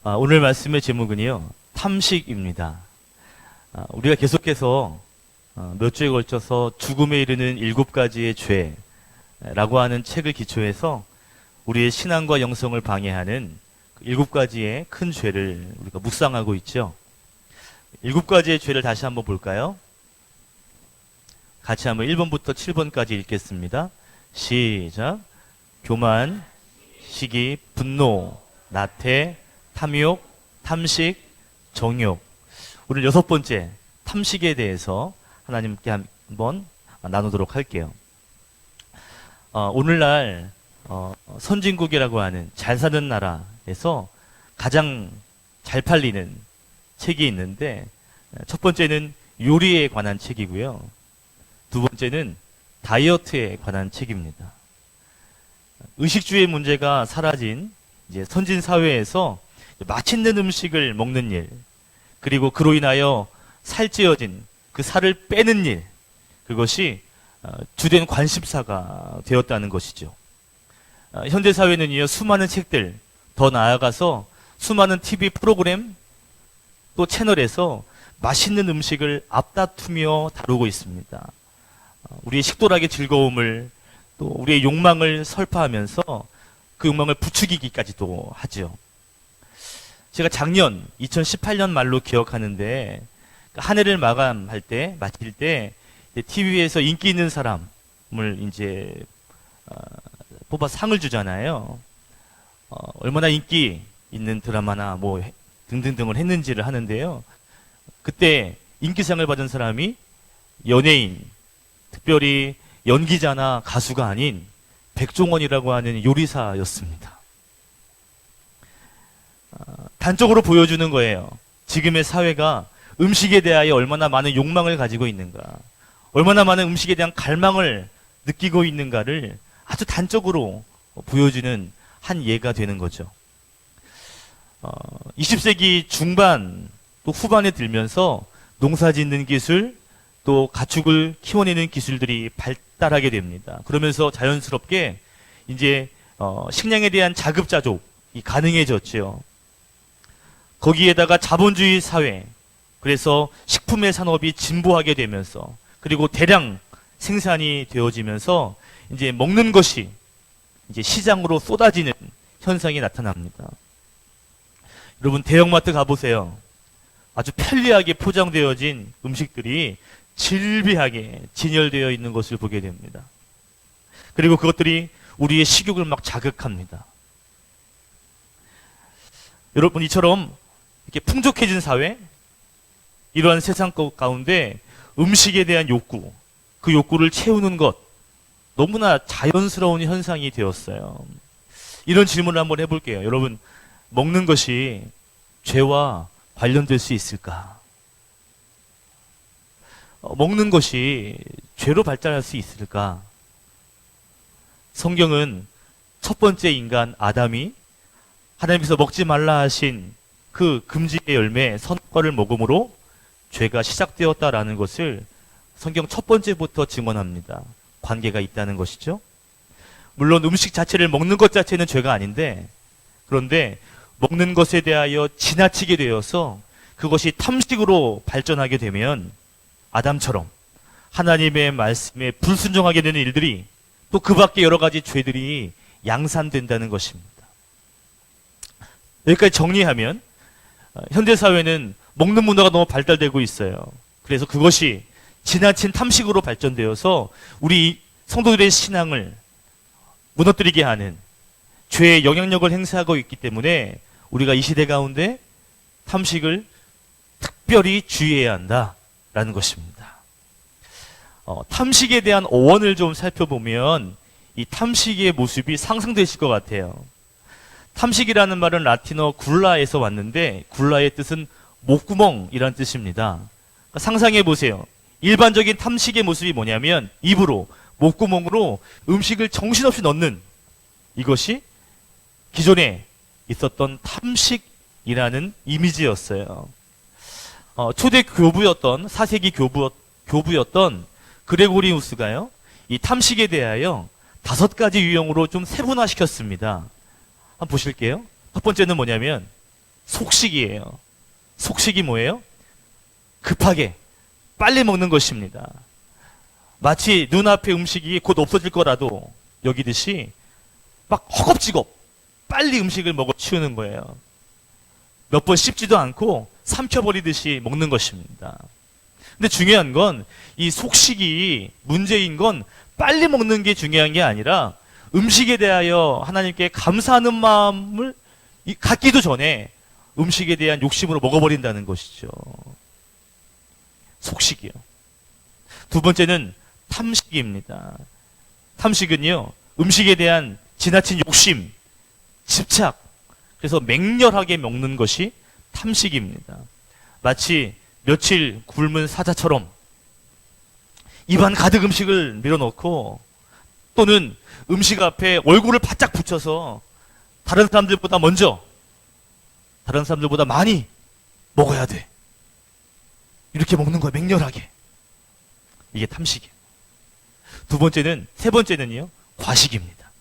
오늘 말씀의 제목은요, 탐식입니다. 우리가 계속해서 몇 주에 걸쳐서 죽음에 이르는 7가지의 죄라고 하는 책을 기초해서 우리의 신앙과 영성을 방해하는 7가지의 큰 죄를 우리가 묵상하고 있죠. 7가지의 죄를 다시 한번 볼까요? 같이 한번 1번부터 7번까지 읽겠습니다. 시작. 교만, 시기, 분노, 나태, 탐욕, 탐식, 정욕. 오늘 6번째 탐식에 대해서 하나님께 한번 나누도록 할게요. 오늘날 선진국이라고 하는 잘 사는 나라에서 가장 잘 팔리는 책이 있는데, 첫 번째는 요리에 관한 책이고요. 두 번째는 다이어트에 관한 책입니다. 의식주의 문제가 사라진 이제 선진 사회에서 맛있는 음식을 먹는 일, 그리고 그로 인하여 살찌어진 그 살을 빼는 일, 그것이 주된 관심사가 되었다는 것이죠. 현대 사회는요, 수많은 책들, 더 나아가서 수많은 TV 프로그램 또 채널에서 맛있는 음식을 앞다투며 다루고 있습니다. 우리의 식도락의 즐거움을 또 우리의 욕망을 설파하면서 그 욕망을 부추기기까지도 하죠. 제가 작년 2018년 말로 기억하는데, 한 해를 마칠 때 TV에서 인기 있는 사람을 이제 뽑아 상을 주잖아요. 얼마나 인기 있는 드라마나 뭐 등등등을 했는지를 하는데요. 그때 인기상을 받은 사람이 연예인, 특별히 연기자나 가수가 아닌 백종원이라고 하는 요리사였습니다. 단적으로 보여주는 거예요. 지금의 사회가 음식에 대하여 얼마나 많은 욕망을 가지고 있는가, 얼마나 많은 음식에 대한 갈망을 느끼고 있는가를 아주 단적으로 보여주는 한 예가 되는 거죠. 20세기 중반 또 후반에 들면서 농사 짓는 기술, 또 가축을 키워내는 기술들이 발달하게 됩니다. 그러면서 자연스럽게 이제 식량에 대한 자급자족이 가능해졌죠. 거기에다가 자본주의 사회, 그래서 식품의 산업이 진보하게 되면서, 그리고 대량 생산이 되어지면서 이제 먹는 것이 이제 시장으로 쏟아지는 현상이 나타납니다. 여러분, 대형마트 가보세요. 아주 편리하게 포장되어진 음식들이 질비하게 진열되어 있는 것을 보게 됩니다. 그리고 그것들이 우리의 식욕을 막 자극합니다. 여러분, 이처럼 이렇게 풍족해진 사회, 이러한 세상 가운데 음식에 대한 욕구, 그 욕구를 채우는 것, 너무나 자연스러운 현상이 되었어요. 이런 질문을 한번 해볼게요. 여러분, 먹는 것이 죄와 관련될 수 있을까? 먹는 것이 죄로 발전할 수 있을까? 성경은 첫 번째 인간 아담이 하나님께서 먹지 말라 하신 그 금지의 열매 선과를 먹음으로 죄가 시작되었다라는 것을 성경 첫 번째부터 증언합니다. 관계가 있다는 것이죠. 물론 음식 자체를 먹는 것 자체는 죄가 아닌데, 그런데 먹는 것에 대하여 지나치게 되어서 그것이 탐식으로 발전하게 되면 아담처럼 하나님의 말씀에 불순종하게 되는 일들이, 또 그 밖에 여러 가지 죄들이 양산된다는 것입니다. 여기까지 정리하면 현대사회는 먹는 문화가 너무 발달되고 있어요. 그래서 그것이 지나친 탐식으로 발전되어서 우리 성도들의 신앙을 무너뜨리게 하는 죄의 영향력을 행사하고 있기 때문에 우리가 이 시대 가운데 탐식을 특별히 주의해야 한다라는 것입니다. 탐식에 대한 어원을 좀 살펴보면 이 탐식의 모습이 상상되실 것 같아요. 탐식이라는 말은 라틴어 굴라에서 왔는데, 굴라의 뜻은 목구멍이란 뜻입니다. 그러니까 상상해 보세요. 일반적인 탐식의 모습이 뭐냐면 입으로, 목구멍으로 음식을 정신없이 넣는, 이것이 기존에 있었던 탐식이라는 이미지였어요. 초대 교부였던, 4세기 교부였던 그레고리우스가요, 이 탐식에 대하여 5가지 유형으로 좀 세분화시켰습니다. 한번 보실게요. 첫 번째는 뭐냐면 속식이에요. 속식이 뭐예요? 급하게 빨리 먹는 것입니다. 마치 눈앞에 음식이 곧 없어질 거라도 여기듯이 막 허겁지겁 빨리 음식을 먹어 치우는 거예요. 몇 번 씹지도 않고 삼켜버리듯이 먹는 것입니다. 근데 중요한 건 이 속식이 문제인 건 빨리 먹는 게 중요한 게 아니라 음식에 대하여 하나님께 감사하는 마음을 갖기도 전에 음식에 대한 욕심으로 먹어버린다는 것이죠. 속식이요. 두 번째는 탐식입니다. 탐식은요, 음식에 대한 지나친 욕심, 집착, 그래서 맹렬하게 먹는 것이 탐식입니다. 마치 며칠 굶은 사자처럼 입안 가득 음식을 밀어넣고 또는 음식 앞에 얼굴을 바짝 붙여서 다른 사람들보다 먼저, 다른 사람들보다 많이 먹어야 돼. 이렇게 먹는 거야, 맹렬하게. 이게 탐식이에요. 세 번째는요, 과식입니다.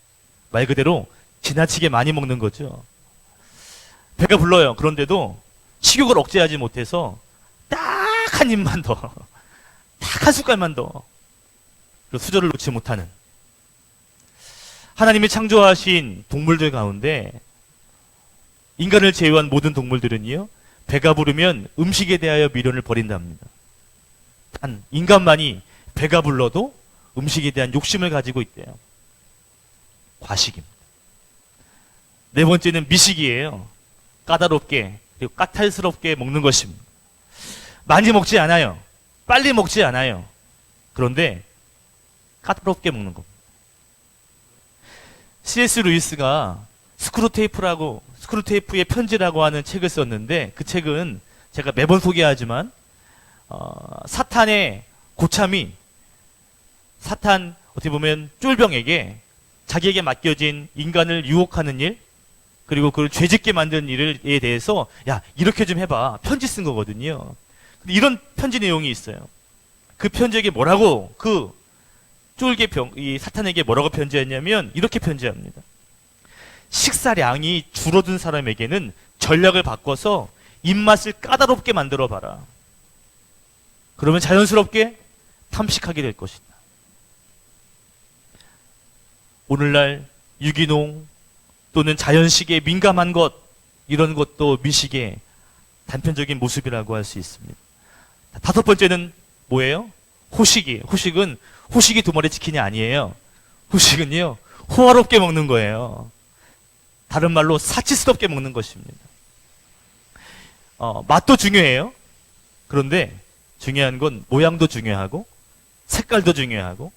말 그대로 지나치게 많이 먹는 거죠. 배가 불러요. 그런데도 식욕을 억제하지 못해서 딱 한 입만 더, 딱 한 숟갈만 더, 그리고 수저를 놓지 못하는. 하나님이 창조하신 동물들 가운데 인간을 제외한 모든 동물들은요, 배가 부르면 음식에 대하여 미련을 버린답니다. 단 인간만이 배가 불러도 음식에 대한 욕심을 가지고 있대요. 과식입니다. 네 번째는 미식이에요. 까다롭게 그리고 까탈스럽게 먹는 것입니다. 많이 먹지 않아요. 빨리 먹지 않아요. 그런데 까다롭게 먹는 겁니다. C.S. 루이스가 스크루테이프의 편지라고 하는 책을 썼는데, 그 책은 제가 매번 소개하지만 사탄의 고참이 사탄, 어떻게 보면 쫄병에게 자기에게 맡겨진 인간을 유혹하는 일, 그리고 그걸 죄짓게 만든 일에 대해서 야, 이렇게 좀 해봐, 편지 쓴 거거든요. 근데 이런 편지 내용이 있어요. 그 편지에게 뭐라고, 그 이 사탄에게 뭐라고 편지했냐면 이렇게 편지합니다. 식사량이 줄어든 사람에게는 전략을 바꿔서 입맛을 까다롭게 만들어 봐라. 그러면 자연스럽게 탐식하게 될 것이다. 오늘날 유기농 또는 자연식에 민감한 것, 이런 것도 미식의 단편적인 모습이라고 할 수 있습니다. 다섯 번째는 뭐예요? 호식이에요. 호식이 두 마리 치킨이 아니에요. 호식은요, 호화롭게 먹는 거예요. 다른 말로 사치스럽게 먹는 것입니다. 맛도 중요해요. 그런데 중요한 건 모양도 중요하고 색깔도 중요하고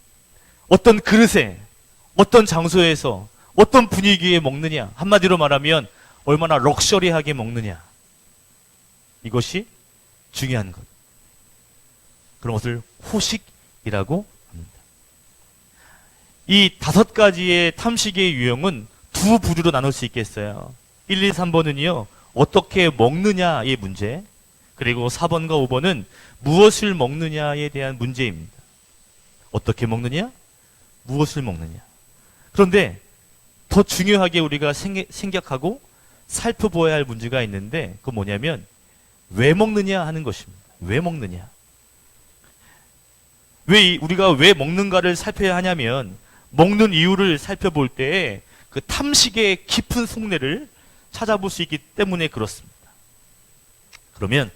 어떤 그릇에, 어떤 장소에서, 어떤 분위기에 먹느냐, 한마디로 말하면 얼마나 럭셔리하게 먹느냐, 이것이 중요한 것. 그런 것을 호식이라고 합니다. 이 다섯 가지의 탐식의 유형은 두 부류로 나눌 수 있겠어요. 1, 2, 3번은요, 어떻게 먹느냐의 문제, 그리고 4번과 5번은 무엇을 먹느냐에 대한 문제입니다. 어떻게 먹느냐? 무엇을 먹느냐? 그런데 더 중요하게 우리가 생각하고 살펴보아야 할 문제가 있는데, 그건 뭐냐면 왜 먹느냐 하는 것입니다. 왜 먹느냐? 우리가 왜 먹는가를 살펴야 하냐면, 먹는 이유를 살펴볼 때 그 탐식의 깊은 속내를 찾아볼 수 있기 때문에 그렇습니다. 그러면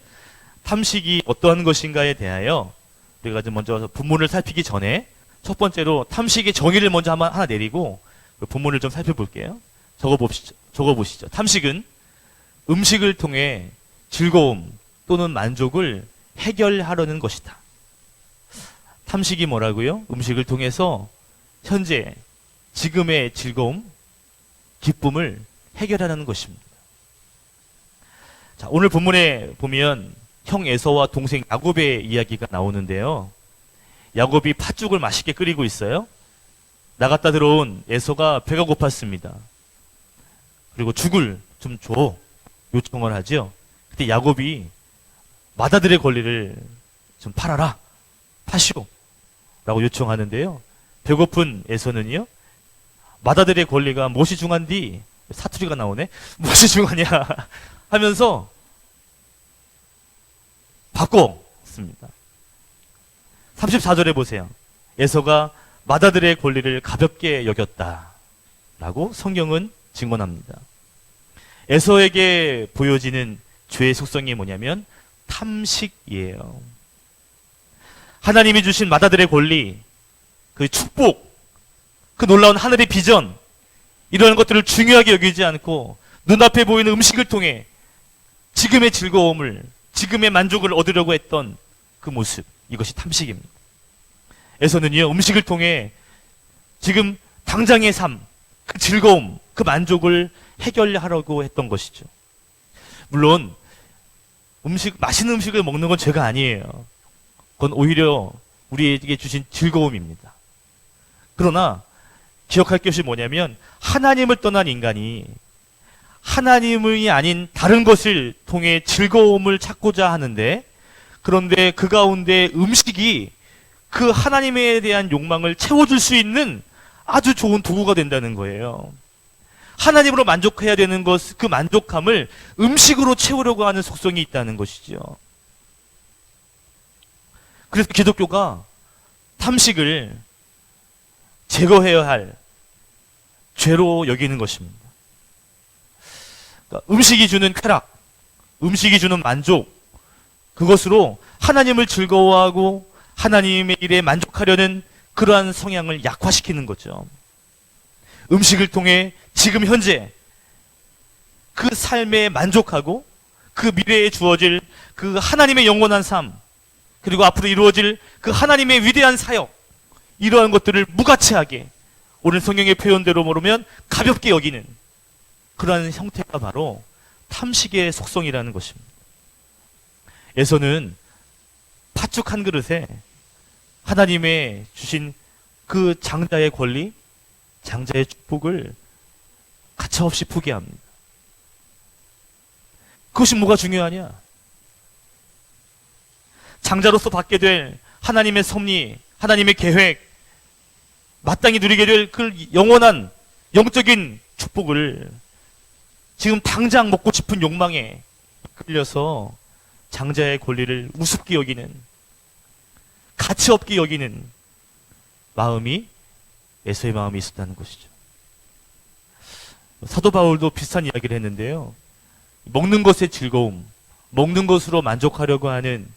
탐식이 어떠한 것인가에 대하여 우리가 좀 먼저 본문을 살피기 전에 첫 번째로 탐식의 정의를 먼저 하나 내리고 그 본문을 좀 살펴볼게요. 적어보시죠. 탐식은 음식을 통해 즐거움 또는 만족을 해결하려는 것이다. 탐식이 뭐라고요? 음식을 통해서 현재, 지금의 즐거움, 기쁨을 해결하려는 것입니다. 자, 오늘 본문에 보면 형 에서와 동생 야곱의 이야기가 나오는데요. 야곱이 팥죽을 맛있게 끓이고 있어요. 나갔다 들어온 에서가 배가 고팠습니다. 그리고 죽을 좀 줘, 요청을 하죠. 그때 야곱이 마다들의 권리를 좀 팔아라, 파시오 라고 요청하는데요. 배고픈 에서는요, 마다들의 권리가 무엇이 중한디? 사투리가 나오네. 무엇이 중하냐? 하면서 바꿨습니다. 34절에 보세요. 에서가 맏아들의 권리를 가볍게 여겼다 라고 성경은 증언합니다. 에서에게 보여지는 죄의 속성이 뭐냐면 탐식이에요. 하나님이 주신 맏아들의 권리, 그 축복, 그 놀라운 하늘의 비전, 이런 것들을 중요하게 여기지 않고 눈앞에 보이는 음식을 통해 지금의 즐거움을, 지금의 만족을 얻으려고 했던 그 모습, 이것이 탐식입니다. 에서는요, 음식을 통해 지금 당장의 삶, 그 즐거움, 그 만족을 해결하려고 했던 것이죠. 물론 맛있는 음식을 먹는 건 죄가 아니에요. 그건 오히려 우리에게 주신 즐거움입니다. 그러나 기억할 것이 뭐냐면 하나님을 떠난 인간이 하나님이 아닌 다른 것을 통해 즐거움을 찾고자 하는데, 그런데 그 가운데 음식이 그 하나님에 대한 욕망을 채워줄 수 있는 아주 좋은 도구가 된다는 거예요. 하나님으로 만족해야 되는 것, 그 만족함을 음식으로 채우려고 하는 속성이 있다는 것이죠. 그래서 기독교가 탐식을 제거해야 할 죄로 여기는 것입니다. 그러니까 음식이 주는 쾌락, 음식이 주는 만족, 그것으로 하나님을 즐거워하고 하나님의 일에 만족하려는 그러한 성향을 약화시키는 거죠. 음식을 통해 지금 현재 그 삶에 만족하고 그 미래에 주어질 그 하나님의 영원한 삶, 그리고 앞으로 이루어질 그 하나님의 위대한 사역, 이러한 것들을 무가치하게, 오늘 성경의 표현대로 모르면 가볍게 여기는 그러한 형태가 바로 탐식의 속성이라는 것입니다. 에서는 팥죽 한 그릇에 하나님의 주신 그 장자의 권리, 장자의 축복을 가차없이 포기합니다. 그것이 뭐가 중요하냐? 장자로서 받게 될 하나님의 섭리, 하나님의 계획, 마땅히 누리게 될 그 영원한 영적인 축복을 지금 당장 먹고 싶은 욕망에 끌려서 장자의 권리를 우습게 여기는, 가치 없게 여기는 마음이 에서의 마음이 있었다는 것이죠. 사도 바울도 비슷한 이야기를 했는데요. 먹는 것의 즐거움, 먹는 것으로 만족하려고 하는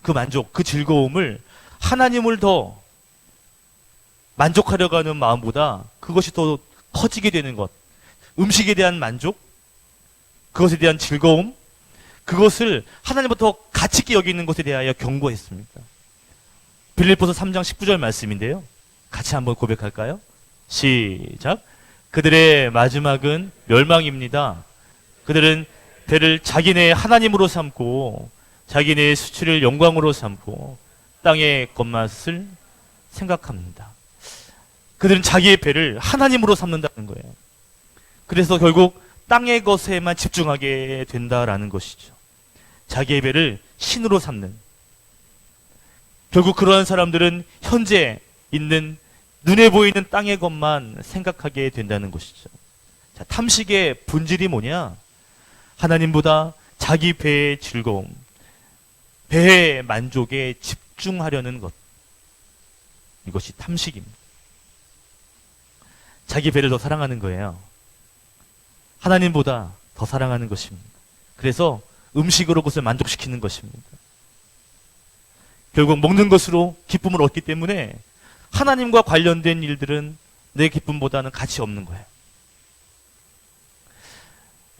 그 만족, 그 즐거움을 하나님을 더 만족하려고 하는 마음보다 그것이 더 커지게 되는 것, 음식에 대한 만족, 그것에 대한 즐거움, 그것을 하나님부터 가치 있게 여기는 것에 대하여 경고했습니다. 빌립보서 3장 19절 말씀인데요. 같이 한번 고백할까요? 시작. 그들의 마지막은 멸망입니다. 그들은 배를 자기네 하나님으로 삼고 자기네의 수치를 영광으로 삼고 땅의 것맛을 생각합니다. 그들은 자기의 배를 하나님으로 삼는다는 거예요. 그래서 결국 땅의 것에만 집중하게 된다라는 것이죠. 자기의 배를 신으로 삼는. 결국 그러한 사람들은 현재 있는 눈에 보이는 땅의 것만 생각하게 된다는 것이죠. 자, 탐식의 본질이 뭐냐? 하나님보다 자기 배의 즐거움, 배의 만족에 집중하려는 것. 이것이 탐식입니다. 자기 배를 더 사랑하는 거예요. 하나님보다 더 사랑하는 것입니다. 그래서 음식으로 그것을 만족시키는 것입니다. 결국 먹는 것으로 기쁨을 얻기 때문에 하나님과 관련된 일들은 내 기쁨보다는 가치 없는 거예요.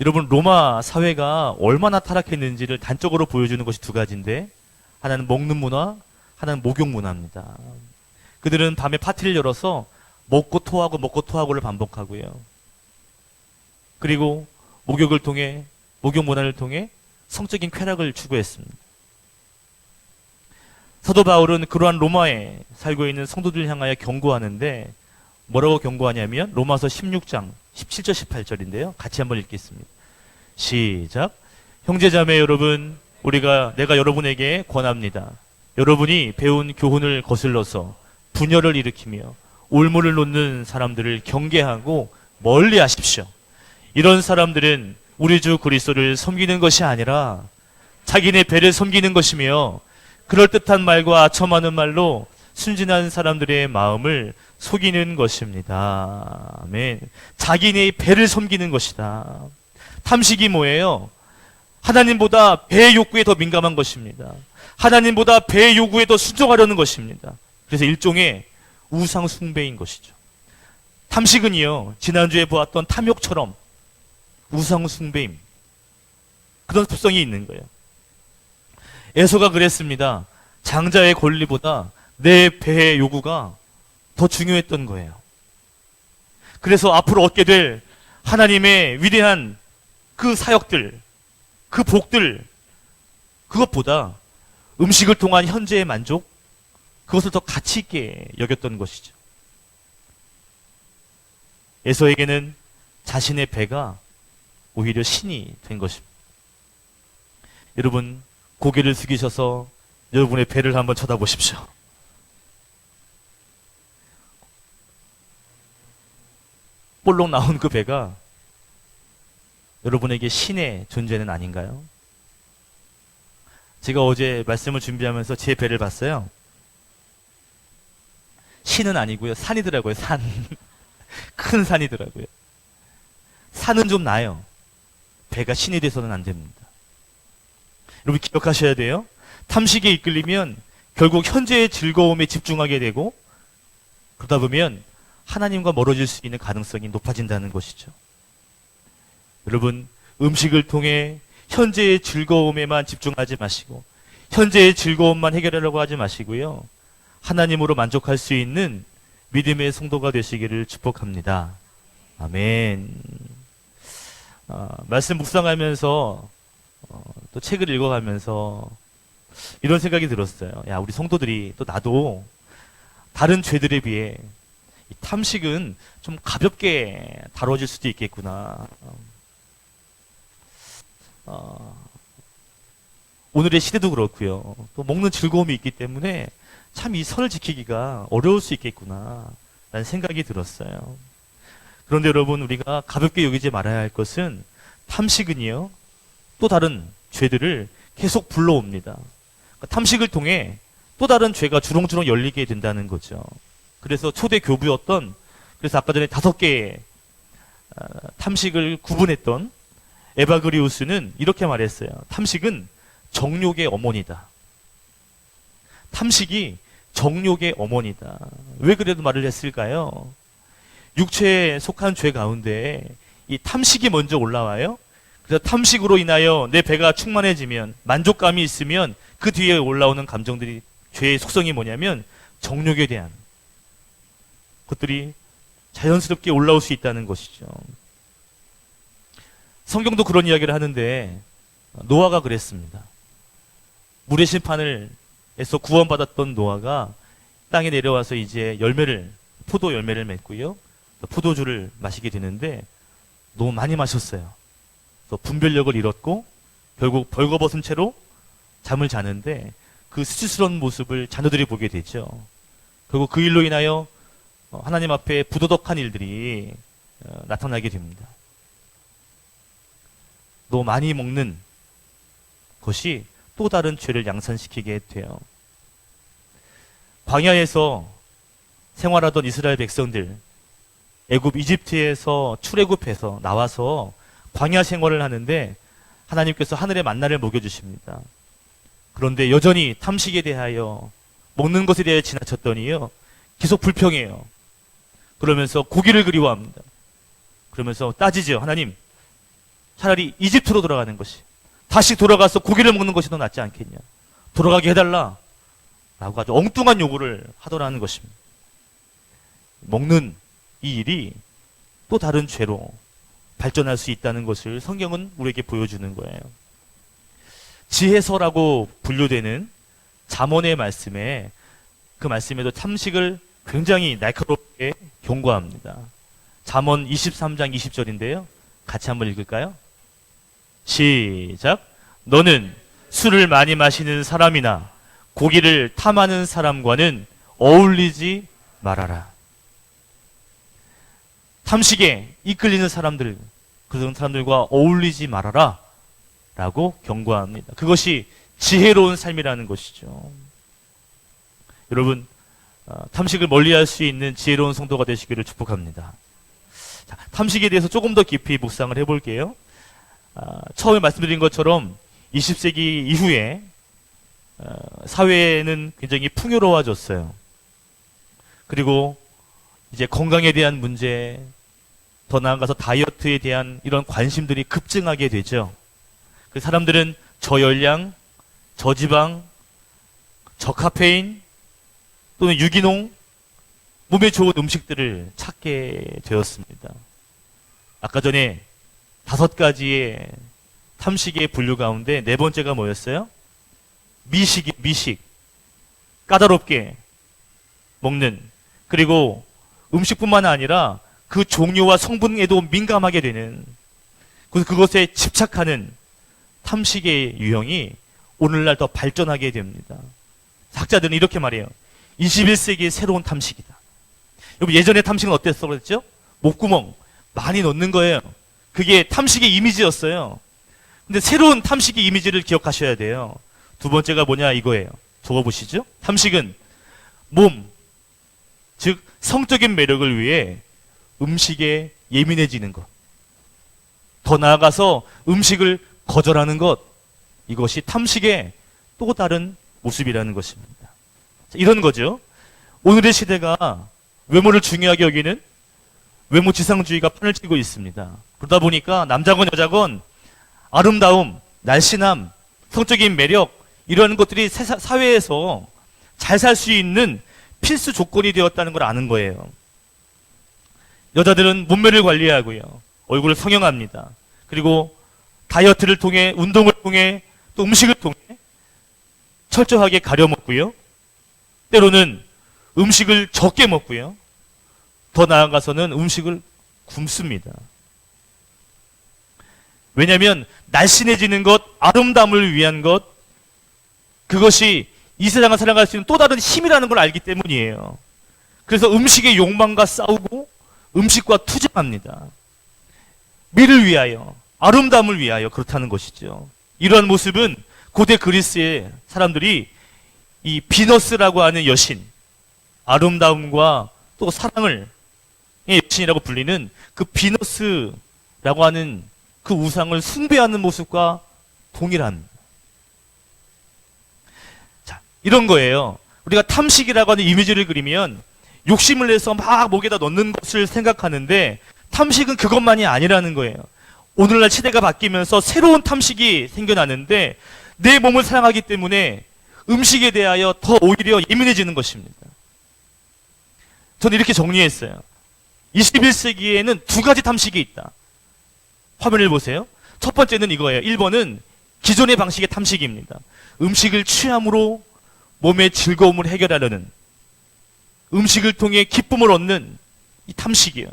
여러분, 로마 사회가 얼마나 타락했는지를 단적으로 보여주는 것이 두 가지인데, 하나는 먹는 문화, 하나는 목욕 문화입니다. 그들은 밤에 파티를 열어서 먹고 토하고를 반복하고요. 그리고 목욕을 통해, 목욕 문화를 통해 성적인 쾌락을 추구했습니다. 사도 바울은 그러한 로마에 살고 있는 성도들 향하여 경고하는데, 뭐라고 경고하냐면 로마서 16장 17절 18절인데요. 같이 한번 읽겠습니다. 시작. 형제자매 여러분, 내가 여러분에게 권합니다. 여러분이 배운 교훈을 거슬러서 분열을 일으키며 올무를 놓는 사람들을 경계하고 멀리 하십시오. 이런 사람들은 우리 주 그리스도를 섬기는 것이 아니라 자기네 배를 섬기는 것이며 그럴듯한 말과 아첨하는 말로 순진한 사람들의 마음을 속이는 것입니다. 아멘. 자기네의 배를 섬기는 것이다. 탐식이 뭐예요? 하나님보다 배의 욕구에 더 민감한 것입니다. 하나님보다 배의 요구에 더 순종하려는 것입니다. 그래서 일종의 우상 숭배인 것이죠. 탐식은요, 지난주에 보았던 탐욕처럼 우상 숭배임, 그런 습성이 있는 거예요. 에서가 그랬습니다. 장자의 권리보다 내 배의 요구가 더 중요했던 거예요. 그래서 앞으로 얻게 될 하나님의 위대한 그 사역들, 그 복들, 그것보다 음식을 통한 현재의 만족, 그것을 더 가치 있게 여겼던 것이죠. 에서에게는 자신의 배가 오히려 신이 된 것입니다. 여러분, 고개를 숙이셔서 여러분의 배를 한번 쳐다보십시오. 볼록 나온 그 배가 여러분에게 신의 존재는 아닌가요? 제가 어제 말씀을 준비하면서 제 배를 봤어요. 신은 아니고요. 산이더라고요. 산. 큰 산이더라고요. 산은 좀 나요. 배가 신이 돼서는 안 됩니다. 여러분 기억하셔야 돼요. 탐식에 이끌리면 결국 현재의 즐거움에 집중하게 되고 그러다 보면 하나님과 멀어질 수 있는 가능성이 높아진다는 것이죠. 여러분, 음식을 통해 현재의 즐거움에만 집중하지 마시고 현재의 즐거움만 해결하려고 하지 마시고요. 하나님으로 만족할 수 있는 믿음의 성도가 되시기를 축복합니다. 아멘. 말씀 묵상하면서 또 책을 읽어가면서 이런 생각이 들었어요. 야, 우리 성도들이 또 나도 다른 죄들에 비해 이 탐식은 좀 가볍게 다뤄질 수도 있겠구나. 오늘의 시대도 그렇고요. 또 먹는 즐거움이 있기 때문에 참 이 선을 지키기가 어려울 수 있겠구나 라는 생각이 들었어요. 그런데 여러분, 우리가 가볍게 여기지 말아야 할 것은 탐식은요, 또 다른 죄들을 계속 불러옵니다. 그러니까 탐식을 통해 또 다른 죄가 주렁주렁 열리게 된다는 거죠. 그래서 초대 교부였던, 그래서 아까 전에 5개의 탐식을 구분했던 에바그리우스는 이렇게 말했어요. 탐식은 정욕의 어머니다. 탐식이 정욕의 어머니다. 왜 그래도 말을 했을까요? 육체에 속한 죄 가운데 이 탐식이 먼저 올라와요. 그래서 탐식으로 인하여 내 배가 충만해지면, 만족감이 있으면 그 뒤에 올라오는 감정들이, 죄의 속성이 뭐냐면 정욕에 대한 것들이 자연스럽게 올라올 수 있다는 것이죠. 성경도 그런 이야기를 하는데 노아가 그랬습니다. 물의 심판에서 구원받았던 노아가 땅에 내려와서 이제 포도 열매를 맺고요. 포도주를 마시게 되는데 너무 많이 마셨어요. 그래서 분별력을 잃었고 결국 벌거벗은 채로 잠을 자는데 그 수치스러운 모습을 자녀들이 보게 되죠. 결국 그 일로 인하여 하나님 앞에 부도덕한 일들이 나타나게 됩니다. 너무 많이 먹는 것이 또 다른 죄를 양산시키게 돼요. 광야에서 생활하던 이스라엘 백성들, 애굽 이집트에서 출애굽해서 나와서 광야 생활을 하는데 하나님께서 하늘의 만나를 먹여주십니다. 그런데 여전히 탐식에 대하여, 먹는 것에 대해 지나쳤더니요, 계속 불평해요. 그러면서 고기를 그리워합니다. 그러면서 따지죠. 하나님, 차라리 이집트로 돌아가는 것이, 다시 돌아가서 고기를 먹는 것이 더 낫지 않겠냐, 돌아가게 해달라 라고 아주 엉뚱한 요구를 하더라는 것입니다. 먹는 이 일이 또 다른 죄로 발전할 수 있다는 것을 성경은 우리에게 보여주는 거예요. 지혜서라고 분류되는 잠언의 말씀에, 그 말씀에도 탐식을 굉장히 날카롭게 경고합니다. 잠언 23장 20절인데요. 같이 한번 읽을까요? 시작. 너는 술을 많이 마시는 사람이나 고기를 탐하는 사람과는 어울리지 말아라. 탐식에 이끌리는 사람들, 그런 사람들과 어울리지 말아라 라고 경고합니다. 그것이 지혜로운 삶이라는 것이죠. 여러분, 탐식을 멀리할 수 있는 지혜로운 성도가 되시기를 축복합니다. 자, 탐식에 대해서 조금 더 깊이 묵상을 해볼게요. 처음에 말씀드린 것처럼 20세기 이후에 사회는 굉장히 풍요로워졌어요. 그리고 이제 건강에 대한 문제, 더 나아가서 다이어트에 대한 이런 관심들이 급증하게 되죠. 그 사람들은 저열량, 저지방, 저카페인 또는 유기농, 몸에 좋은 음식들을 찾게 되었습니다. 아까 전에 5가지의 탐식의 분류 가운데 4번째가 뭐였어요? 미식. 까다롭게 먹는. 그리고 음식뿐만 아니라 그 종류와 성분에도 민감하게 되는, 그것에 집착하는 탐식의 유형이 오늘날 더 발전하게 됩니다. 학자들은 이렇게 말해요. 21세기의 새로운 탐식이다. 여러분, 예전에 탐식은 어땠어 그랬죠? 목구멍 많이 넣는 거예요. 그게 탐식의 이미지였어요. 근데 새로운 탐식의 이미지를 기억하셔야 돼요. 2번째가 뭐냐 이거예요. 적어보시죠. 탐식은 몸, 즉 성적인 매력을 위해 음식에 예민해지는 것, 더 나아가서 음식을 거절하는 것, 이것이 탐식의 또 다른 모습이라는 것입니다. 이런 거죠. 오늘의 시대가 외모를 중요하게 여기는 외모 지상주의가 판을 치고 있습니다. 그러다 보니까 남자건 여자건 아름다움, 날씬함, 성적인 매력, 이런 것들이 사회에서 잘 살 수 있는 필수 조건이 되었다는 걸 아는 거예요. 여자들은 몸매를 관리하고요, 얼굴을 성형합니다. 그리고 다이어트를 통해, 운동을 통해, 또 음식을 통해 철저하게 가려 먹고요, 때로는 음식을 적게 먹고요, 더 나아가서는 음식을 굶습니다. 왜냐하면 날씬해지는 것, 아름다움을 위한 것, 그것이 이 세상을 살아갈 수 있는 또 다른 힘이라는 걸 알기 때문이에요. 그래서 음식의 욕망과 싸우고 음식과 투쟁합니다. 미를 위하여, 아름다움을 위하여 그렇다는 것이죠. 이러한 모습은 고대 그리스의 사람들이 이 비너스라고 하는 여신, 아름다움과 또 사랑을 여신이라고 불리는 그 비너스라고 하는 그 우상을 숭배하는 모습과 동일합니다. 자, 이런 거예요. 우리가 탐식이라고 하는 이미지를 그리면 욕심을 내서 막 목에다 넣는 것을 생각하는데, 탐식은 그것만이 아니라는 거예요. 오늘날 시대가 바뀌면서 새로운 탐식이 생겨나는데, 내 몸을 사랑하기 때문에 음식에 대하여 더 오히려 예민해지는 것입니다. 저는 이렇게 정리했어요. 21세기에는 2가지 탐식이 있다. 화면을 보세요. 첫 번째는 이거예요. 1번은 기존의 방식의 탐식입니다. 음식을 취함으로 몸의 즐거움을 해결하려는, 음식을 통해 기쁨을 얻는 이 탐식이에요.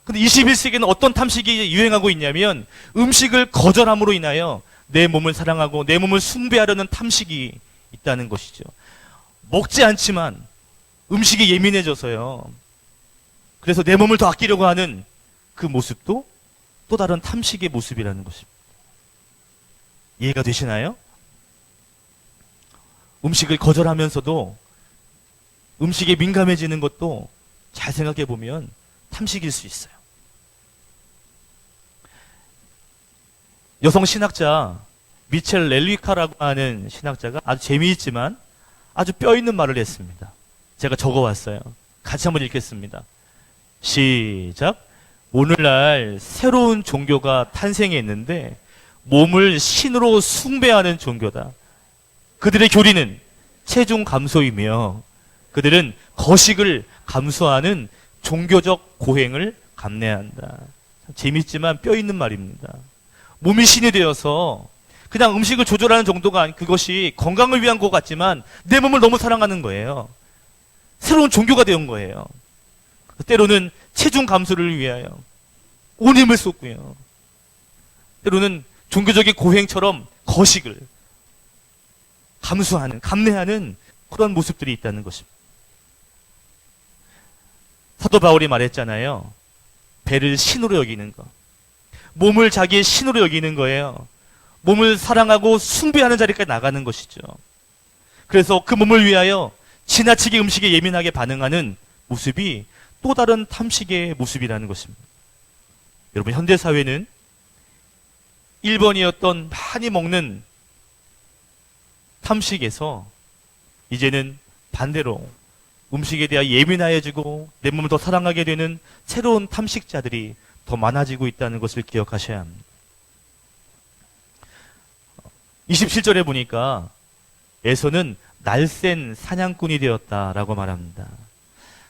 근데 21세기에는 어떤 탐식이 유행하고 있냐면, 음식을 거절함으로 인하여 내 몸을 사랑하고 내 몸을 숭배하려는 탐식이 있다는 것이죠. 먹지 않지만 음식이 예민해져서요, 그래서 내 몸을 더 아끼려고 하는 그 모습도 또 다른 탐식의 모습이라는 것입니다. 이해가 되시나요? 음식을 거절하면서도 음식에 민감해지는 것도 잘 생각해 보면 탐식일 수 있어요. 여성 신학자 미첼 렐리카라고 하는 신학자가 아주 재미있지만 아주 뼈 있는 말을 했습니다. 제가 적어왔어요. 같이 한번 읽겠습니다. 시작. 오늘날 새로운 종교가 탄생했는데 몸을 신으로 숭배하는 종교다. 그들의 교리는 체중 감소이며 그들은 거식을 감수하는 종교적 고행을 감내한다. 재밌지만 뼈 있는 말입니다. 몸이 신이 되어서 그냥 음식을 조절하는 정도가 아닌, 그것이 건강을 위한 것 같지만 내 몸을 너무 사랑하는 거예요. 새로운 종교가 된 거예요. 때로는 체중 감소를 위하여 온 힘을 쏟고요, 때로는 종교적인 고행처럼 거식을 감수하는, 감내하는 그런 모습들이 있다는 것입니다. 사도 바울이 말했잖아요. 배를 신으로 여기는 것. 몸을 자기의 신으로 여기는 거예요. 몸을 사랑하고 숭배하는 자리까지 나가는 것이죠. 그래서 그 몸을 위하여 지나치게 음식에 예민하게 반응하는 모습이 또 다른 탐식의 모습이라는 것입니다. 여러분, 현대 사회는 1번이었던 많이 먹는 탐식에서 이제는 반대로 음식에 대해 예민해지고 내 몸을 더 사랑하게 되는 새로운 탐식자들이 더 많아지고 있다는 것을 기억하셔야 합니다. 27절에 보니까 에서는 날쌘 사냥꾼이 되었다라고 말합니다.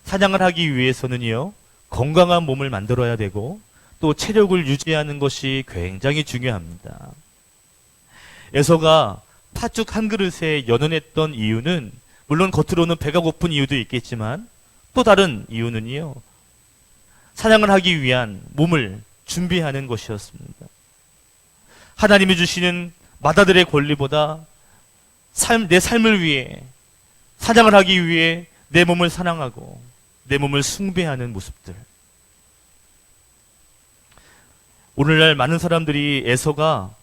사냥을 하기 위해서는요, 건강한 몸을 만들어야 되고 또 체력을 유지하는 것이 굉장히 중요합니다. 에서가 팥죽 한 그릇에 연연했던 이유는 물론 겉으로는 배가 고픈 이유도 있겠지만 또 다른 이유는요, 사냥을 하기 위한 몸을 준비하는 것이었습니다. 하나님이 주시는 마다들의 권리보다 내 삶을 위해 사냥을 하기 위해 내 몸을 사랑하고 내 몸을 숭배하는 모습들. 오늘날 많은 사람들이 에서가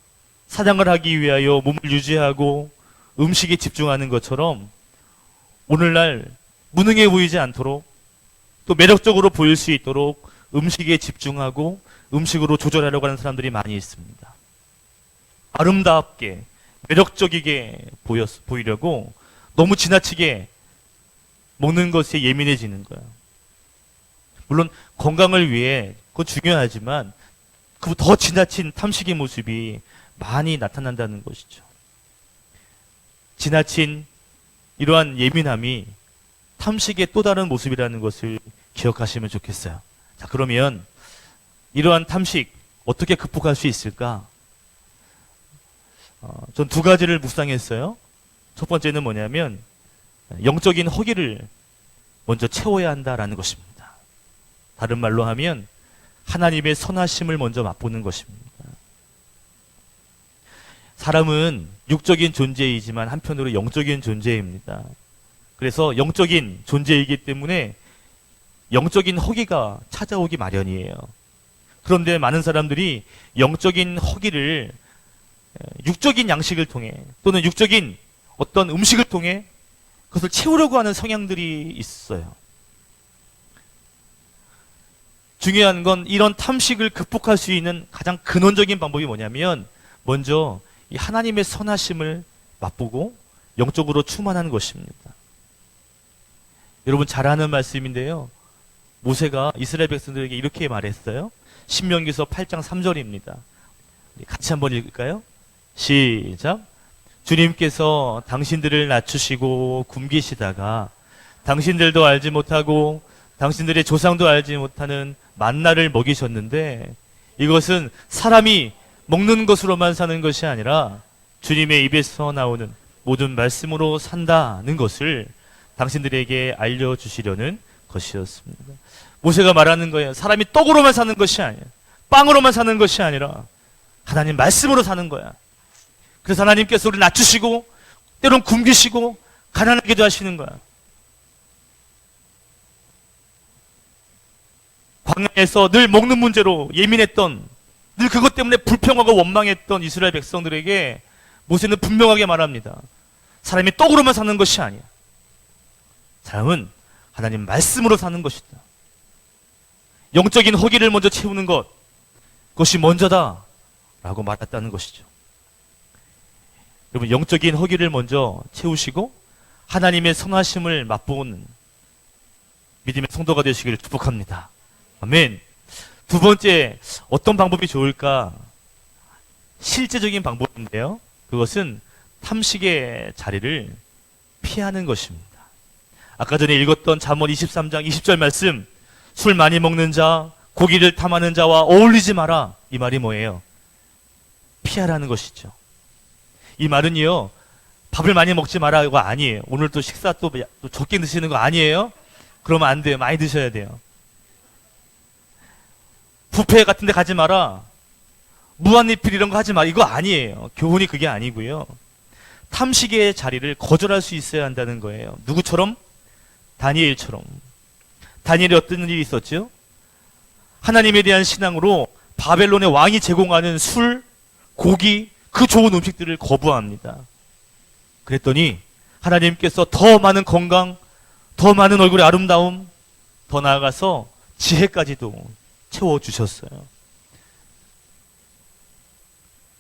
사냥을 하기 위하여 몸을 유지하고 음식에 집중하는 것처럼 오늘날 무능해 보이지 않도록 또 매력적으로 보일 수 있도록 음식에 집중하고 음식으로 조절하려고 하는 사람들이 많이 있습니다. 아름답게 매력적이게 보이려고 너무 지나치게 먹는 것에 예민해지는 거예요. 물론 건강을 위해 그건 중요하지만 그 더 지나친 탐식의 모습이 많이 나타난다는 것이죠. 지나친 이러한 예민함이 탐식의 또 다른 모습이라는 것을 기억하시면 좋겠어요. 자, 그러면 이러한 탐식 어떻게 극복할 수 있을까? 전 두 가지를 묵상했어요. 첫 번째는 뭐냐면 영적인 허기를 먼저 채워야 한다라는 것입니다. 다른 말로 하면 하나님의 선하심을 먼저 맛보는 것입니다. 사람은 육적인 존재이지만 한편으로 영적인 존재입니다. 그래서 영적인 존재이기 때문에 영적인 허기가 찾아오기 마련이에요. 그런데 많은 사람들이 영적인 허기를 육적인 양식을 통해 또는 육적인 어떤 음식을 통해 그것을 채우려고 하는 성향들이 있어요. 중요한 건 이런 탐식을 극복할 수 있는 가장 근원적인 방법이 뭐냐면 먼저 이 하나님의 선하심을 맛보고 영적으로 충만하는 것입니다. 여러분 잘 아는 말씀인데요. 모세가 이스라엘 백성들에게 이렇게 말했어요. 신명기서 8장 3절입니다. 같이 한번 읽을까요? 시작. 주님께서 당신들을 낮추시고 굶기시다가 당신들도 알지 못하고 당신들의 조상도 알지 못하는 만나를 먹이셨는데 이것은 사람이 먹는 것으로만 사는 것이 아니라 주님의 입에서 나오는 모든 말씀으로 산다는 것을 당신들에게 알려주시려는 것이었습니다. 모세가 말하는 거예요. 사람이 떡으로만 사는 것이 아니야. 빵으로만 사는 것이 아니라 하나님 말씀으로 사는 거야. 그래서 하나님께서 우리를 낮추시고 때론 굶기시고 가난하게도 하시는 거야. 광야에서 늘 먹는 문제로 예민했던, 늘 그것 때문에 불평하고 원망했던 이스라엘 백성들에게 모세는 분명하게 말합니다. 사람이 떡으로만 사는 것이 아니야. 사람은 하나님 말씀으로 사는 것이다. 영적인 허기를 먼저 채우는 것, 그것이 먼저다 라고 말했다는 것이죠. 여러분, 영적인 허기를 먼저 채우시고 하나님의 선하심을 맛보는 믿음의 성도가 되시기를 축복합니다. 아멘. 두 번째, 어떤 방법이 좋을까? 실제적인 방법인데요. 그것은 탐식의 자리를 피하는 것입니다. 아까 전에 읽었던 잠언 23장 20절 말씀, 술 많이 먹는 자, 고기를 탐하는 자와 어울리지 마라. 이 말이 뭐예요? 피하라는 것이죠. 이 말은요, 밥을 많이 먹지 마라 이거 아니에요. 오늘 또 식사 또 적게 드시는 거 아니에요? 그러면 안 돼요. 많이 드셔야 돼요. 뷔페 같은 데 가지 마라. 무한리필 이런 거 하지 마라. 이거 아니에요. 교훈이 그게 아니고요. 탐식의 자리를 거절할 수 있어야 한다는 거예요. 누구처럼? 다니엘처럼. 다니엘이 어떤 일이 있었죠? 하나님에 대한 신앙으로 바벨론의 왕이 제공하는 술, 고기, 그 좋은 음식들을 거부합니다. 그랬더니 하나님께서 더 많은 건강, 더 많은 얼굴의 아름다움, 더 나아가서 지혜까지도 채워주셨어요.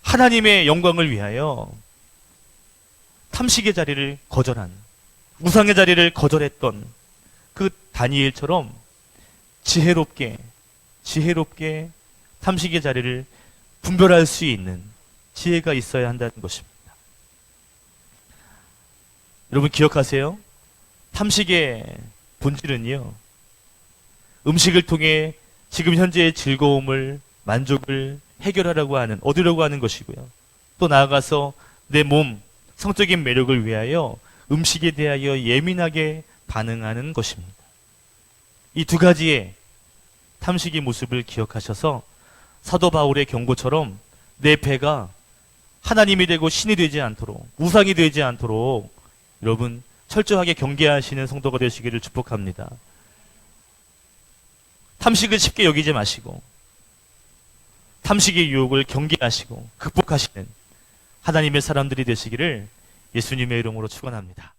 하나님의 영광을 위하여 탐식의 자리를 거절한, 우상의 자리를 거절했던 그 다니엘처럼 지혜롭게 탐식의 자리를 분별할 수 있는 지혜가 있어야 한다는 것입니다. 여러분 기억하세요? 탐식의 본질은요, 음식을 통해 지금 현재의 즐거움을, 만족을 해결하려고 하는, 얻으려고 하는 것이고요. 또 나아가서 내 몸, 성적인 매력을 위하여 음식에 대하여 예민하게 반응하는 것입니다. 이 두 가지의 탐식의 모습을 기억하셔서 사도 바울의 경고처럼 내 배가 하나님이 되고 신이 되지 않도록, 우상이 되지 않도록 여러분 철저하게 경계하시는 성도가 되시기를 축복합니다. 탐식을 쉽게 여기지 마시고 탐식의 유혹을 경계하시고 극복하시는 하나님의 사람들이 되시기를 예수님의 이름으로 축원합니다.